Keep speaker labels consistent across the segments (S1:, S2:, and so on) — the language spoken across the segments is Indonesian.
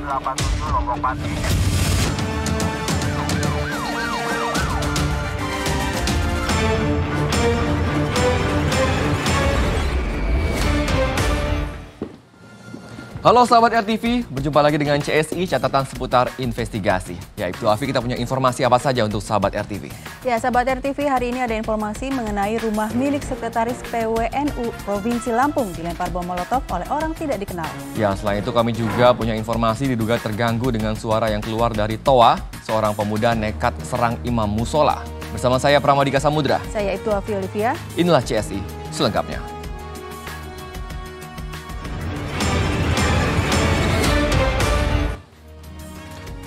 S1: 187 Lombok Pati.
S2: Halo sahabat RTV, berjumpa lagi dengan CSI, catatan seputar investigasi. Ya, Ibtu Afi, kita punya informasi apa saja untuk sahabat RTV?
S3: Ya, sahabat RTV, hari ini ada informasi mengenai rumah milik Sekretaris PWNU Provinsi Lampung dilempar bom molotov oleh orang tidak dikenal.
S2: Ya, selain itu kami juga punya informasi diduga terganggu dengan suara yang keluar dari toa, seorang pemuda nekat serang imam musola. Bersama saya Pramadika Samudra.
S3: Saya Ibtu Afi Olivia.
S2: Inilah CSI, selengkapnya.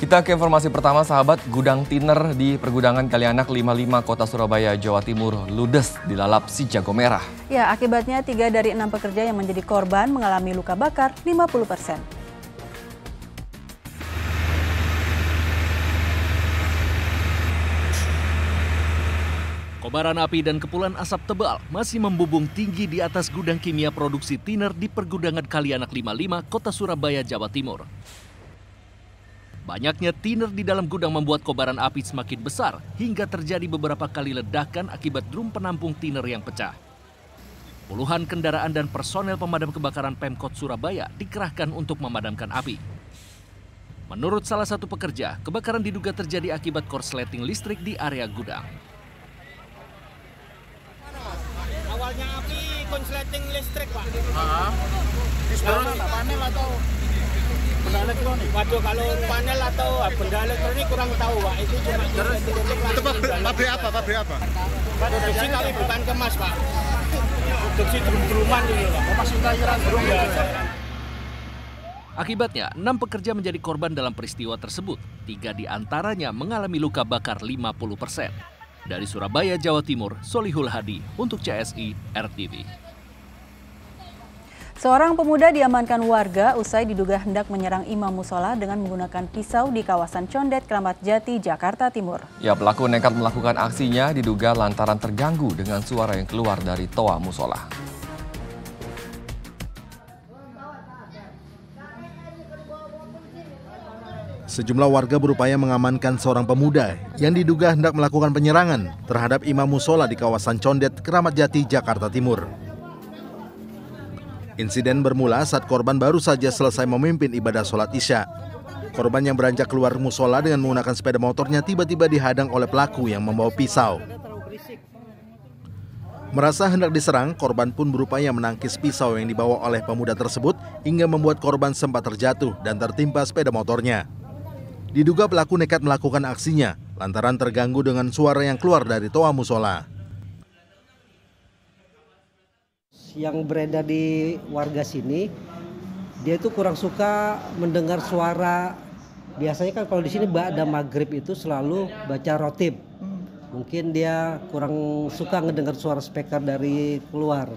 S2: Kita ke informasi pertama, sahabat. Gudang tiner di Pergudangan Kalianak 55 Kota Surabaya, Jawa Timur ludes dilalap si jago merah.
S3: Ya, akibatnya 3 dari 6 pekerja yang menjadi korban mengalami luka bakar 50%.
S4: Kobaran api dan kepulan asap tebal masih membubung tinggi di atas gudang kimia produksi tiner di Pergudangan Kalianak 55 Kota Surabaya, Jawa Timur. Banyaknya tiner di dalam gudang membuat kobaran api semakin besar hingga terjadi beberapa kali ledakan akibat drum penampung tiner yang pecah. Puluhan kendaraan dan personel pemadam kebakaran Pemkot Surabaya dikerahkan untuk memadamkan api. Menurut salah satu pekerja, kebakaran diduga terjadi akibat korsleting listrik di area gudang.
S5: Awalnya api korsleting listrik, Pak.
S6: Di sebelah panel atau benda elektronik?
S5: Waduh, kalau panel atau benda elektronik kurang tahu, Pak. Itu cuma
S6: Itu pabrik apa?
S5: produksi kami bukan kemas, Pak. Produksi drum-druman dulu, Pak.
S6: Masih layuran drum ya?
S4: Akibatnya, 6 pekerja menjadi korban dalam peristiwa tersebut. 3 di antaranya mengalami luka bakar 50%. Dari Surabaya, Jawa Timur, Solihul Hadi untuk CSI RTV.
S3: Seorang pemuda diamankan warga usai diduga hendak menyerang imam musola dengan menggunakan pisau di kawasan Condet, Kramat Jati, Jakarta Timur.
S2: Ya, pelaku nekat melakukan aksinya diduga lantaran terganggu dengan suara yang keluar dari toa musola.
S7: Sejumlah warga berupaya mengamankan seorang pemuda yang diduga hendak melakukan penyerangan terhadap imam musola di kawasan Condet, Kramat Jati, Jakarta Timur. Insiden bermula saat korban baru saja selesai memimpin ibadah sholat Isya. Korban yang beranjak keluar musola dengan menggunakan sepeda motornya tiba-tiba dihadang oleh pelaku yang membawa pisau. Merasa hendak diserang, korban pun berupaya menangkis pisau yang dibawa oleh pemuda tersebut hingga membuat korban sempat terjatuh dan tertimpa sepeda motornya. Diduga pelaku nekat melakukan aksinya lantaran terganggu dengan suara yang keluar dari toa musola.
S8: Yang beredar di warga sini, dia itu kurang suka mendengar suara. Biasanya kan kalau di sini ba'da maghrib itu selalu baca rotib. Mungkin dia kurang suka ngedengar suara speaker dari keluar,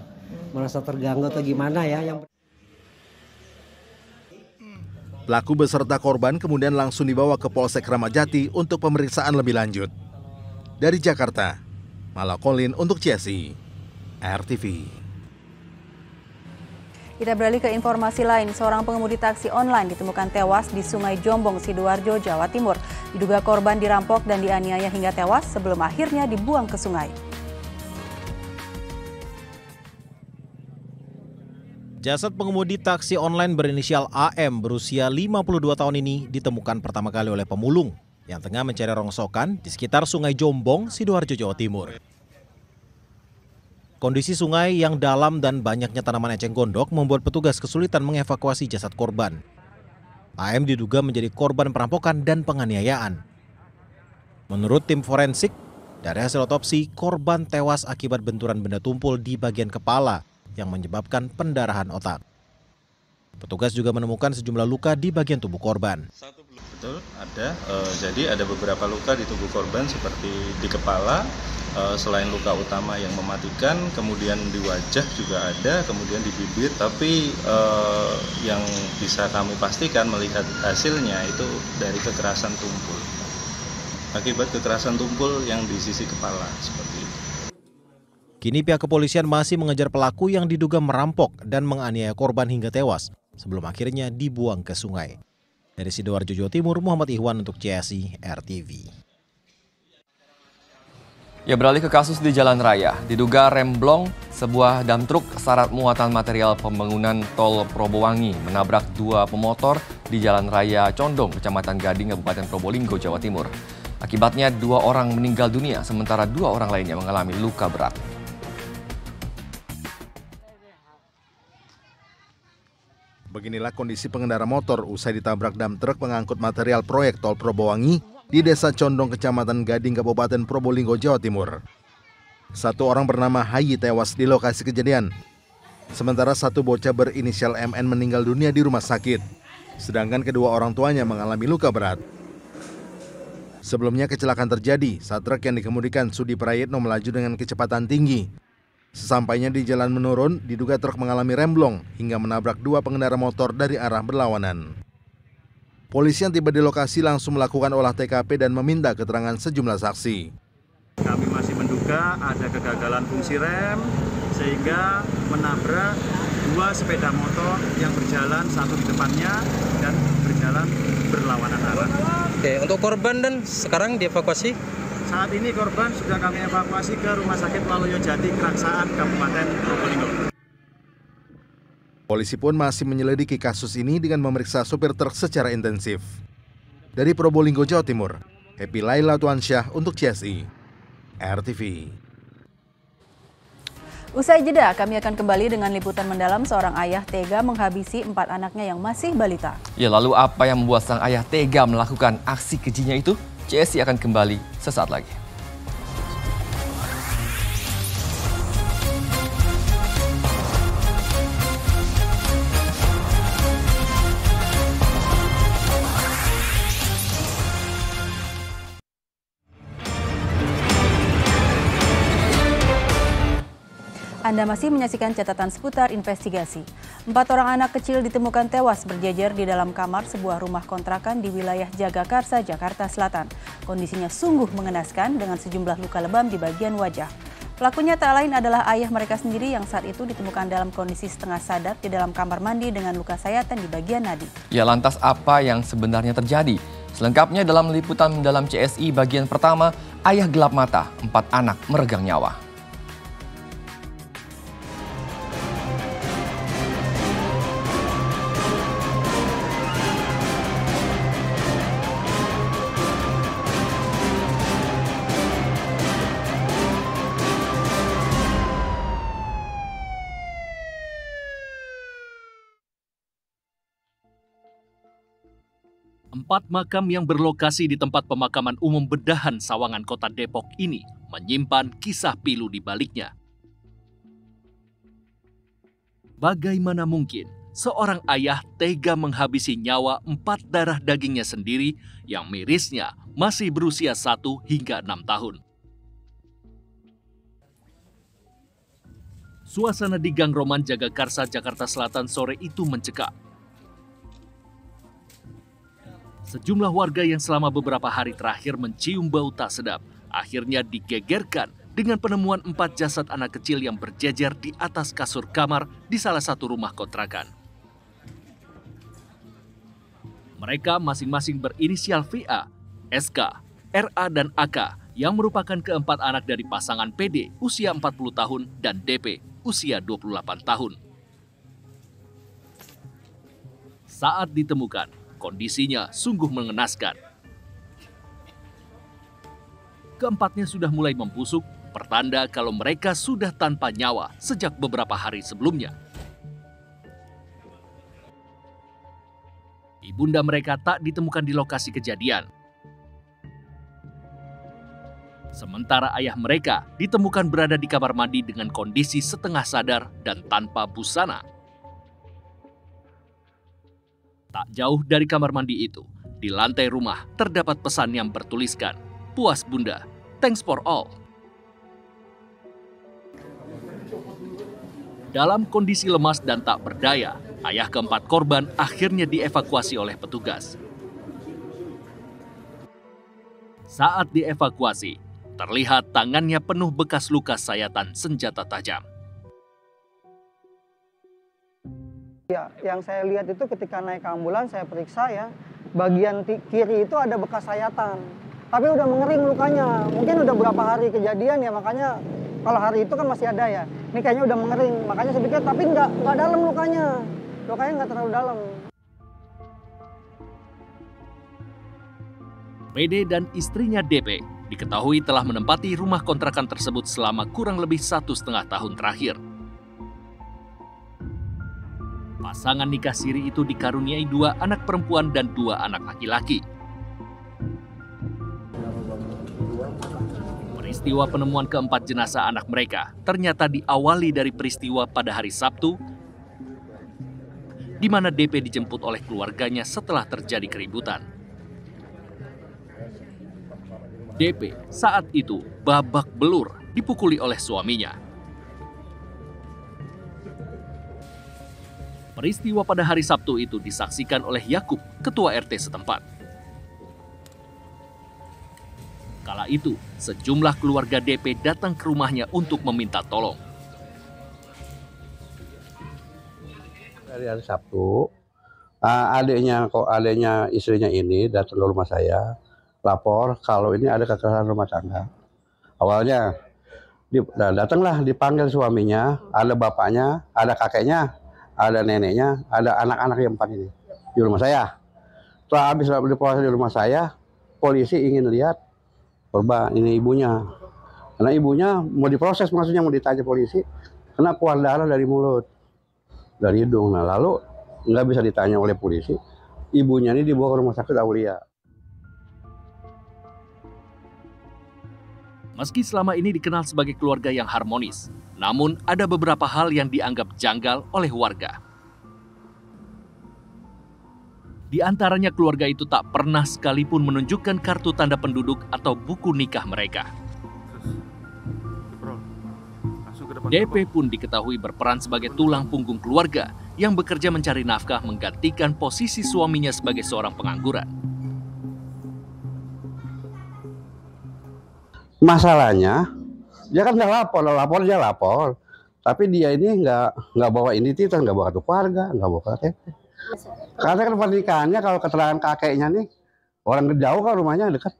S8: merasa terganggu atau gimana ya.
S7: Pelaku beserta korban kemudian langsung dibawa ke Polsek Kramat Jati untuk pemeriksaan lebih lanjut. Dari Jakarta, Malakolin untuk CSI RTV.
S3: Kita beralih ke informasi lain. Seorang pengemudi taksi online ditemukan tewas di Sungai Jombong, Sidoarjo, Jawa Timur. Diduga korban dirampok dan dianiaya hingga tewas sebelum akhirnya dibuang ke sungai.
S9: Jasad pengemudi taksi online berinisial AM berusia 52 tahun ini ditemukan pertama kali oleh pemulung yang tengah mencari rongsokan di sekitar Sungai Jombong, Sidoarjo, Jawa Timur. Kondisi sungai yang dalam dan banyaknya tanaman eceng gondok membuat petugas kesulitan mengevakuasi jasad korban. AM diduga menjadi korban perampokan dan penganiayaan. Menurut tim forensik, dari hasil otopsi, korban tewas akibat benturan benda tumpul di bagian kepala yang menyebabkan pendarahan otak. Petugas juga menemukan sejumlah luka di bagian tubuh korban.
S10: Betul, ada. Jadi ada beberapa luka di tubuh korban seperti di kepala, selain luka utama yang mematikan, kemudian di wajah juga ada, kemudian di bibir. Tapi yang bisa kami pastikan melihat hasilnya itu dari kekerasan tumpul. Akibat kekerasan tumpul yang di sisi kepala seperti itu.
S9: Kini pihak kepolisian masih mengejar pelaku yang diduga merampok dan menganiaya korban hingga tewas sebelum akhirnya dibuang ke sungai. Dari Sidoarjo, Jawa Timur, Muhammad Ihwan untuk CSI RTV.
S2: Ya, beralih ke kasus di jalan raya. Diduga remblong sebuah dam truk syarat muatan material pembangunan tol Probowangi menabrak dua pemotor di jalan raya Condong, Kecamatan Gading, Kabupaten Probolinggo, Jawa Timur. Akibatnya 2 orang meninggal dunia, sementara 2 orang lainnya mengalami luka berat.
S7: Beginilah kondisi pengendara motor usai ditabrak dam truk pengangkut material proyek tol Probowangi di Desa Condong, Kecamatan Gading, Kabupaten Probolinggo, Jawa Timur. 1 orang bernama Hayi tewas di lokasi kejadian. Sementara 1 bocah berinisial MN meninggal dunia di rumah sakit. Sedangkan kedua orang tuanya mengalami luka berat. Sebelumnya kecelakaan terjadi saat truk yang dikemudikan Sudi Prayitno melaju dengan kecepatan tinggi. Sesampainya di jalan menurun, diduga truk mengalami remblong hingga menabrak 2 pengendara motor dari arah berlawanan. Polisi yang tiba di lokasi langsung melakukan olah TKP dan meminta keterangan sejumlah saksi.
S6: Kami masih menduga ada kegagalan fungsi rem sehingga menabrak 2 sepeda motor yang berjalan, 1 di depannya dan berjalan berlawanan arah.
S1: Oke, untuk korban dan sekarang dievakuasi?
S6: Saat ini korban sudah kami evakuasi ke Rumah Sakit Waluyo Jati, Keraksaan, Kabupaten Probolinggo.
S7: Polisi pun masih menyelidiki kasus ini dengan memeriksa sopir truk secara intensif. Dari Probolinggo, Jawa Timur, Happy Laila Tuansyah untuk CSI RTV.
S3: Usai jeda, kami akan kembali dengan liputan mendalam seorang ayah tega menghabisi 4 anaknya yang masih balita.
S2: Ya, lalu apa yang membuat sang ayah tega melakukan aksi kejinya itu? CSI akan kembali sesaat lagi.
S3: Anda masih menyaksikan catatan seputar investigasi. 4 orang anak kecil ditemukan tewas berjejer di dalam kamar sebuah rumah kontrakan di wilayah Jagakarsa, Jakarta Selatan. Kondisinya sungguh mengenaskan dengan sejumlah luka lebam di bagian wajah. Pelakunya tak lain adalah ayah mereka sendiri yang saat itu ditemukan dalam kondisi setengah sadar di dalam kamar mandi dengan luka sayatan di bagian nadi.
S2: Ya, lantas apa yang sebenarnya terjadi? Selengkapnya dalam liputan dalam CSI bagian pertama, ayah gelap mata, 4 anak meregang nyawa.
S4: Empat makam yang berlokasi di tempat pemakaman umum Bedahan, Sawangan, Kota Depok ini menyimpan kisah pilu di baliknya. Bagaimana mungkin seorang ayah tega menghabisi nyawa 4 darah dagingnya sendiri yang mirisnya masih berusia 1 hingga 6 tahun? Suasana di Gang Roman Jagakarsa, Jakarta Selatan sore itu mencekam. Sejumlah warga yang selama beberapa hari terakhir mencium bau tak sedap akhirnya digegerkan dengan penemuan 4 jasad anak kecil yang berjejer di atas kasur kamar di salah satu rumah kontrakan. Mereka masing-masing berinisial VA, SK, RA, dan AK yang merupakan keempat anak dari pasangan PD usia 40 tahun dan DP usia 28 tahun. Saat ditemukan, kondisinya sungguh mengenaskan. Keempatnya sudah mulai membusuk, pertanda kalau mereka sudah tanpa nyawa sejak beberapa hari sebelumnya. Ibunda mereka tak ditemukan di lokasi kejadian. Sementara ayah mereka ditemukan berada di kamar mandi dengan kondisi setengah sadar dan tanpa busana. Tak jauh dari kamar mandi itu, di lantai rumah terdapat pesan yang bertuliskan, "Puas Bunda, thanks for all." Dalam kondisi lemas dan tak berdaya, ayah keempat korban akhirnya dievakuasi oleh petugas. Saat dievakuasi, terlihat tangannya penuh bekas luka sayatan senjata tajam.
S11: Ya, yang saya lihat itu ketika naik ke ambulans saya periksa ya, bagian kiri itu ada bekas sayatan. Tapi udah mengering lukanya. Mungkin udah berapa hari kejadian ya, makanya kalau hari itu kan masih ada ya. Ini kayaknya udah mengering, makanya saya pikir, tapi nggak dalam lukanya. Lukanya nggak terlalu dalam.
S4: PD dan istrinya DP diketahui telah menempati rumah kontrakan tersebut selama kurang lebih 1,5 tahun terakhir. Pasangan nikah siri itu dikaruniai 2 anak perempuan dan 2 anak laki-laki. Peristiwa penemuan keempat jenazah anak mereka ternyata diawali dari peristiwa pada hari Sabtu, di mana DP dijemput oleh keluarganya setelah terjadi keributan. DP saat itu babak belur dipukuli oleh suaminya. Peristiwa pada hari Sabtu itu disaksikan oleh Yakub, ketua RT setempat. Kala itu, sejumlah keluarga DP datang ke rumahnya untuk meminta tolong.
S12: Dari hari Sabtu, adiknya istrinya ini datang ke rumah saya, lapor kalau ini ada kekerasan rumah tangga. Awalnya datanglah, dipanggil suaminya, ada bapaknya, ada kakeknya, ada neneknya, ada anak-anak yang 4 ini di rumah saya. Setelah habis diproses di rumah saya, polisi ingin lihat korban, ini ibunya. Karena ibunya mau diproses, maksudnya mau ditanya polisi, kena keluar darah dari mulut, dari hidung. Nah, lalu nggak bisa ditanya oleh polisi, ibunya ini dibawa ke rumah sakit Aulia.
S4: Meski selama ini dikenal sebagai keluarga yang harmonis, namun ada beberapa hal yang dianggap janggal oleh warga. Di antaranya keluarga itu tak pernah sekalipun menunjukkan kartu tanda penduduk atau buku nikah mereka. DP pun diketahui berperan sebagai tulang punggung keluarga yang bekerja mencari nafkah menggantikan posisi suaminya sebagai seorang pengangguran.
S12: Masalahnya, dia kan nggak lapor, tapi dia ini nggak bawa identitas, nggak bawa kartu keluarga, nggak bawa KTP. Karena kan pernikahannya kalau keterangan kakeknya nih, orang jauh kan rumahnya dekat,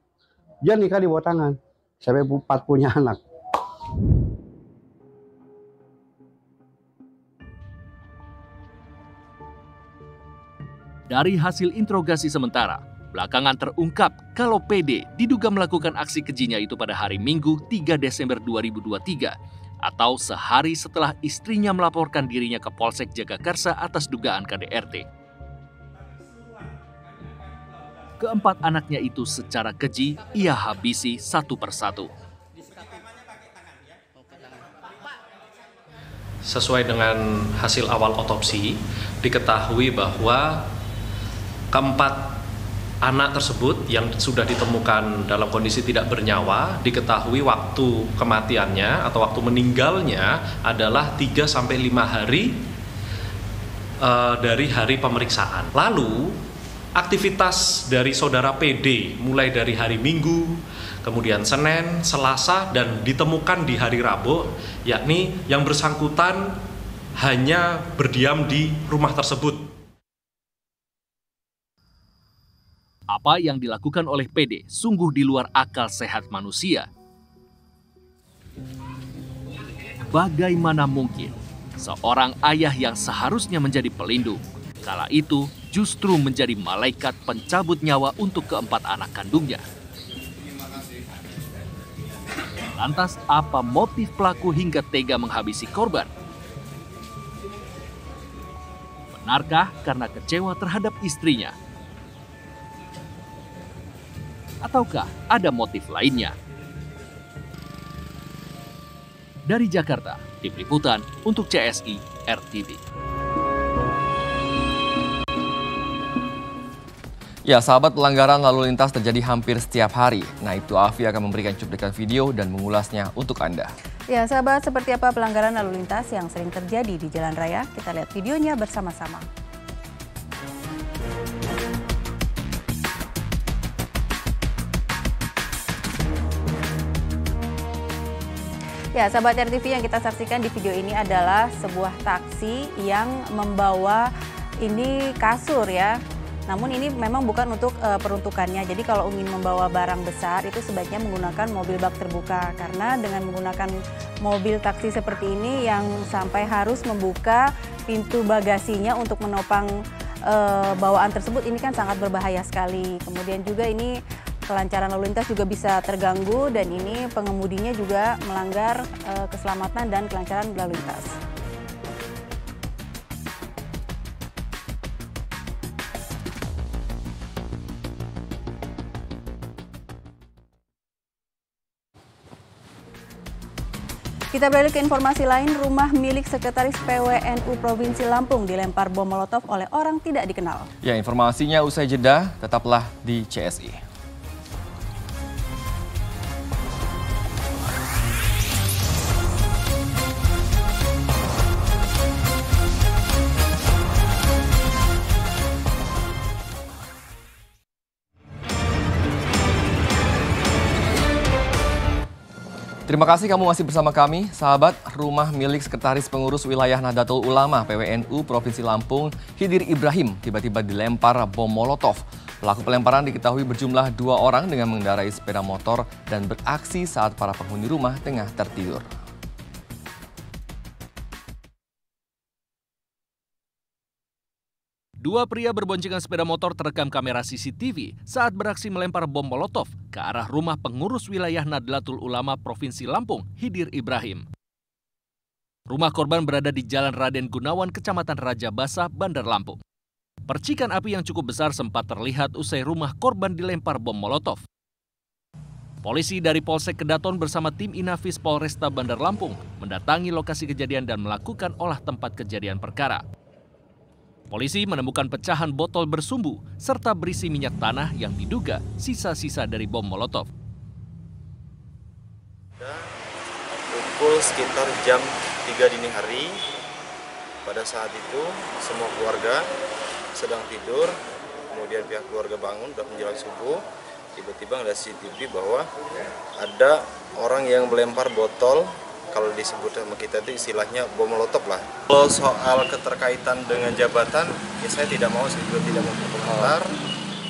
S12: dia nikah di bawah tangan, sampai 4 punya anak.
S4: Dari hasil interogasi sementara, belakangan terungkap kalau PD diduga melakukan aksi kejinya itu pada hari Minggu 3 Desember 2023 atau sehari setelah istrinya melaporkan dirinya ke Polsek Jagakarsa atas dugaan KDRT. Keempat anaknya itu secara keji ia habisi satu persatu.
S13: Sesuai dengan hasil awal otopsi, diketahui bahwa keempat anak tersebut yang sudah ditemukan dalam kondisi tidak bernyawa, diketahui waktu kematiannya atau waktu meninggalnya adalah 3-5 hari dari hari pemeriksaan. Lalu, aktivitas dari saudara PD mulai dari hari Minggu, kemudian Senin, Selasa, dan ditemukan di hari Rabu, yakni yang bersangkutan hanya berdiam di rumah tersebut.
S4: Apa yang dilakukan oleh PD sungguh di luar akal sehat manusia. Bagaimana mungkin seorang ayah yang seharusnya menjadi pelindung, kala itu justru menjadi malaikat pencabut nyawa untuk keempat anak kandungnya? Lantas apa motif pelaku hingga tega menghabisi korban? Benarkah karena kecewa terhadap istrinya? Ataukah ada motif lainnya? Dari Jakarta, Tim Liputan untuk CSI RTV.
S2: Ya, sahabat, pelanggaran lalu lintas terjadi hampir setiap hari. Nah, itu Afi akan memberikan cuplikan video dan mengulasnya untuk Anda.
S3: Ya, sahabat, seperti apa pelanggaran lalu lintas yang sering terjadi di jalan raya? Kita lihat videonya bersama-sama. Ya, sahabat RTV, yang kita saksikan di video ini adalah sebuah taksi yang membawa ini kasur ya. Namun ini memang bukan untuk peruntukannya. Jadi kalau ingin membawa barang besar itu sebaiknya menggunakan mobil bak terbuka. Karena dengan menggunakan mobil taksi seperti ini yang sampai harus membuka pintu bagasinya untuk menopang bawaan tersebut, ini kan sangat berbahaya sekali. Kemudian juga ini kelancaran lalu lintas juga bisa terganggu dan ini pengemudinya juga melanggar keselamatan dan kelancaran lalu lintas. Kita beralih ke informasi lain, rumah milik Sekretaris PWNU Provinsi Lampung dilempar bom molotov oleh orang tidak dikenal.
S2: Ya, informasinya usai jeda, tetaplah di CSI. Terima kasih kamu masih bersama kami, sahabat. Rumah milik Sekretaris Pengurus Wilayah Nahdlatul Ulama PWNU Provinsi Lampung, Khidir Ibrahim, tiba-tiba dilempar bom molotov. Pelaku pelemparan diketahui berjumlah 2 orang dengan mengendarai sepeda motor dan beraksi saat para penghuni rumah tengah tertidur.
S4: Dua pria berboncengan sepeda motor terekam kamera CCTV saat beraksi melempar bom molotov ke arah rumah pengurus wilayah Nahdlatul Ulama Provinsi Lampung, Khidir Ibrahim. Rumah korban berada di Jalan Raden Gunawan, Kecamatan Raja Basa, Bandar Lampung. Percikan api yang cukup besar sempat terlihat usai rumah korban dilempar bom molotov. Polisi dari Polsek Kedaton bersama tim Inafis Polresta Bandar Lampung mendatangi lokasi kejadian dan melakukan olah tempat kejadian perkara. Polisi menemukan pecahan botol bersumbu serta berisi minyak tanah yang diduga sisa-sisa dari bom molotov.
S14: Pukul sekitar jam 3 dini hari, pada saat itu semua keluarga sedang tidur, kemudian pihak keluarga bangun sudah menjelang subuh, tiba-tiba ada CCTV bahwa ada orang yang melempar botol. Kalau disebut sama kita itu istilahnya bom molotov lah. Kalau soal keterkaitan dengan jabatan, ya saya tidak mau, saya juga tidak mau berkomentar.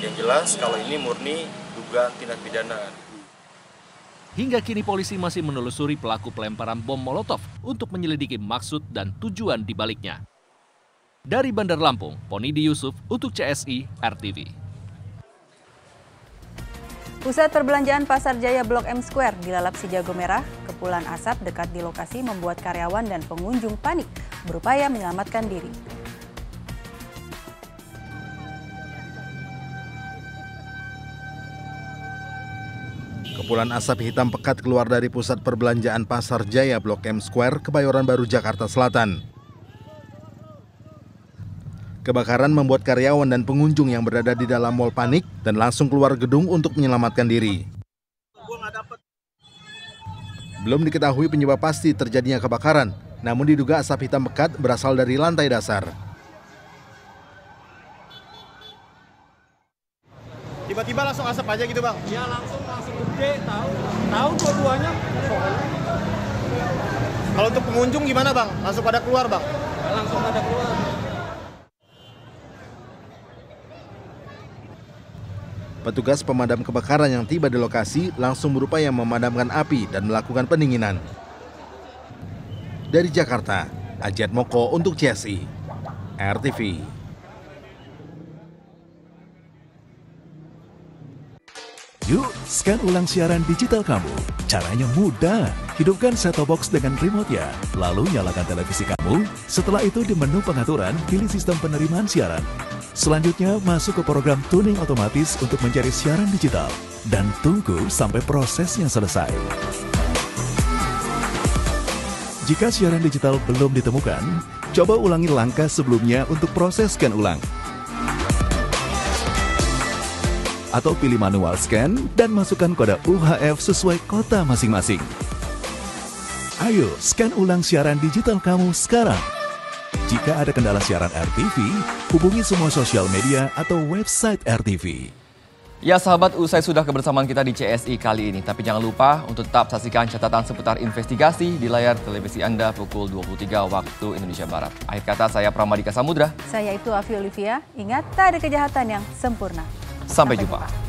S14: Yang jelas kalau ini murni dugaan tindak pidana.
S4: Hingga kini polisi masih menelusuri pelaku pelemparan bom molotov untuk menyelidiki maksud dan tujuan di baliknya. Dari Bandar Lampung, Ponidi Yusuf untuk CSI RTV.
S3: Pusat perbelanjaan Pasar Jaya Blok M Square dilalap si jago merah. Kepulan asap dekat di lokasi membuat karyawan dan pengunjung panik berupaya menyelamatkan diri.
S7: Kepulan asap hitam pekat keluar dari Pusat Perbelanjaan Pasar Jaya Blok M Square, Kebayoran Baru, Jakarta Selatan. Kebakaran membuat karyawan dan pengunjung yang berada di dalam mal panik dan langsung keluar gedung untuk menyelamatkan diri. Belum diketahui penyebab pasti terjadinya kebakaran, namun diduga asap hitam pekat berasal dari lantai dasar.
S5: Tiba-tiba langsung asap aja gitu bang? Ya langsung gede, tahu dua-duanya. Kalau untuk pengunjung gimana bang? Langsung pada keluar bang? Ya, langsung pada keluar.
S7: Petugas pemadam kebakaran yang tiba di lokasi langsung berupaya memadamkan api dan melakukan pendinginan. Dari Jakarta, Ajat Moko untuk CSI RTV.
S15: Yuk, scan ulang siaran digital kamu. Caranya mudah. Hidupkan set-top box dengan remote-nya. Lalu nyalakan televisi kamu. Setelah itu di menu pengaturan, pilih sistem penerimaan siaran. Selanjutnya, masuk ke program tuning otomatis untuk mencari siaran digital. Dan tunggu sampai prosesnya selesai. Jika siaran digital belum ditemukan, coba ulangi langkah sebelumnya untuk proses scan ulang. Atau pilih manual scan dan masukkan kode UHF sesuai kota masing-masing. Ayo, scan ulang siaran digital kamu sekarang. Jika ada kendala siaran RTV, hubungi semua sosial media atau website RTV.
S2: Ya sahabat, usai sudah kebersamaan kita di CSI kali ini. Tapi jangan lupa untuk tetap saksikan catatan seputar investigasi di layar televisi Anda pukul 23 waktu Indonesia Barat. Akhir kata, saya Pramadika Samudra.
S3: Saya itu Afi Olivia. Ingat, tak ada kejahatan yang sempurna.
S2: Sampai jumpa.